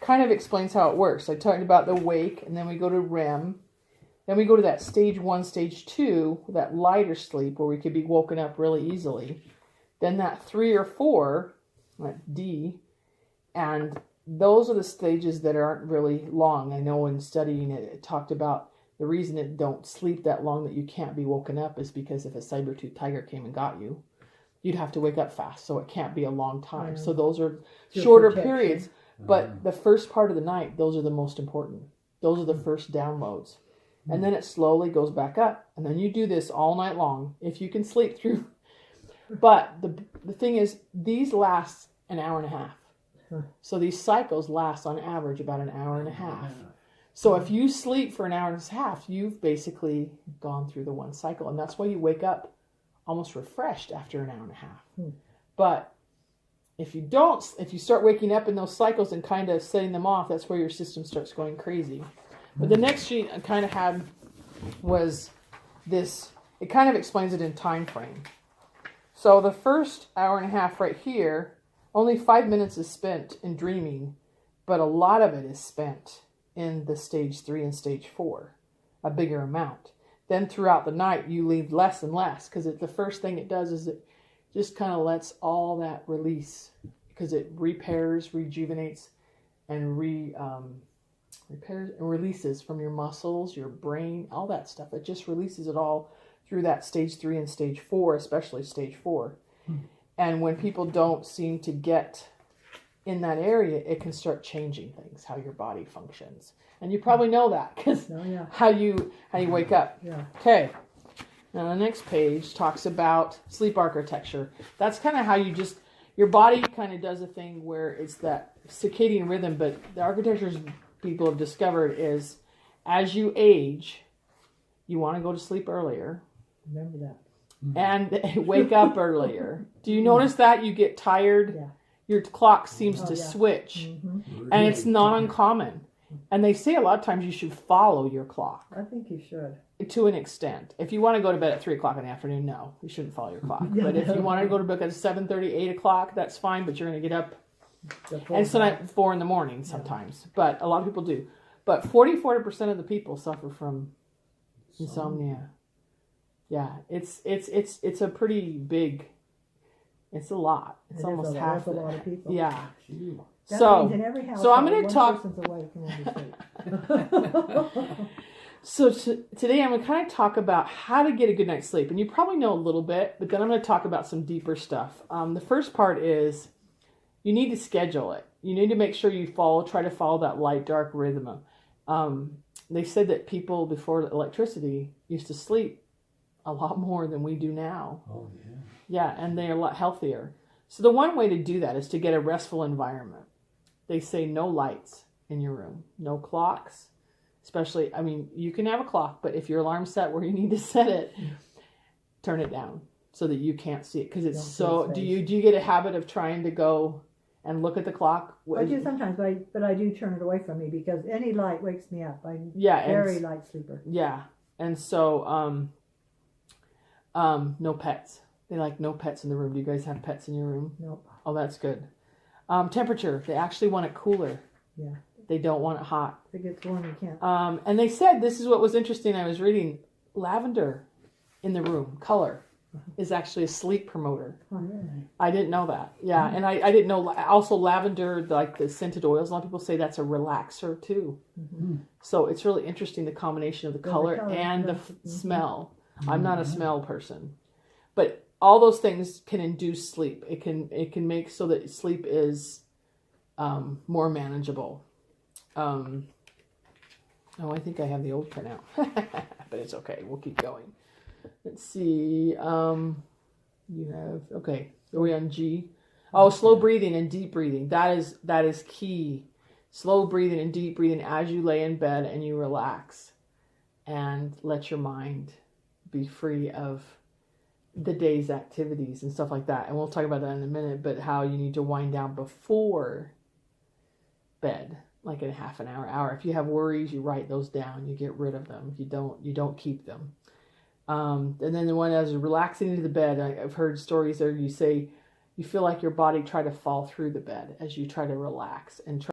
kind of explains how it works. I talked about the wake, and then we go to REM. Then we go to that stage 1, stage 2, that lighter sleep where we could be woken up really easily. Then that 3 or 4, that D, and those are the stages that aren't really long. I know in studying it, it talked about the reason it don't sleep that long that you can't be woken up is because if a saber-toothed tiger came and got you, you'd have to wake up fast. So it can't be a long time. So those are shorter periods. But the first part of the night, those are the most important. Those are the first downloads. And then it slowly goes back up. And then you do this all night long if you can sleep through. But the thing is, these last an hour and a half. So these cycles last on average about an hour and a half. So if you sleep for an hour and a half, you've basically gone through the one cycle. And that's why you wake up almost refreshed after an hour and a half. But if you start waking up in those cycles and kind of setting them off, that's where your system starts going crazy. But the next sheet I kind of had was this. It kind of explains it in time frame. So the first hour and a half right here, only 5 minutes is spent in dreaming, but a lot of it is spent in the stage 3 and stage 4, a bigger amount. Then throughout the night, you leave less and less because the first thing it does is it just kind of lets all that release because it repairs, rejuvenates, and repairs and releases from your muscles, your brain, all that stuff. It just releases it all through that stage 3 and stage 4, especially stage 4. And when people don't seem to get in that area, it can start changing things, how your body functions. And you probably know that because how you wake up. Okay. Now the next page talks about sleep architecture. That's kind of how your body kind of does a thing where it's that circadian rhythm, but the architectures people have discovered is as you age, you want to go to sleep earlier. Remember that. And wake up earlier. Do you notice that? You get tired. Yeah. Your clock seems to switch. And it's not uncommon. And they say a lot of times you should follow your clock. I think you should. To an extent. If you want to go to bed at 3 o'clock in the afternoon, no. You shouldn't follow your clock. But if you want to go to bed at 7:30, 8 o'clock, that's fine. But you're going to get up. And sometimes 4 in the morning sometimes. But a lot of people do. But 40% of the people suffer from insomnia. Yeah, it's a pretty big. It's a lot. It's almost half. That's a lot of people. Yeah. That so means in every household, so I'm going to talk. So today I'm going to kind of talk about how to get a good night's sleep, and you probably know a little bit, but then I'm going to talk about some deeper stuff. The first part is you need to schedule it. You need to make sure you try to follow that light-dark rhythm. They said that people before electricity used to sleep a lot more than we do now. Oh, yeah. Yeah, and they're a lot healthier. So the one way to do that is to get a restful environment. They say no lights in your room, no clocks, especially, I mean, you can have a clock, but if your alarm's set where you need to set it, turn it down so that you can't see it. Because it's so, do you get a habit of trying to go and look at the clock? I do sometimes, but I do turn it away from me because any light wakes me up. I'm very light sleeper. Yeah, and so, no pets. They like no pets in the room. Do you guys have pets in your room? Nope. Oh, that's good. Temperature. They actually want it cooler. Yeah. They don't want it hot. If it gets warm, you can't. And they said, this is what was interesting. I was reading, lavender in the room, color, is actually a sleep promoter. Oh, really? I didn't know that. Yeah, and I didn't know. Also, lavender, like the scented oils, a lot of people say that's a relaxer too. So it's really interesting, the combination of the color and the smell. I'm not a smell person. But all those things can induce sleep. It can make so that sleep is more manageable. I think I have the old printout. But it's okay. We'll keep going. Let's see. You have, okay. Are we on G? Oh, slow breathing and deep breathing. That is key. Slow breathing and deep breathing as you lay in bed and you relax. And let your mind be free of the day's activities and stuff like that. And we'll talk about that in a minute, but how you need to wind down before bed, like in half an hour. If you have worries, you write those down. You get rid of them. You don't keep them. And then the one as relaxing into the bed, I've heard stories there you say you feel like your body try to fall through the bed as you try to relax and try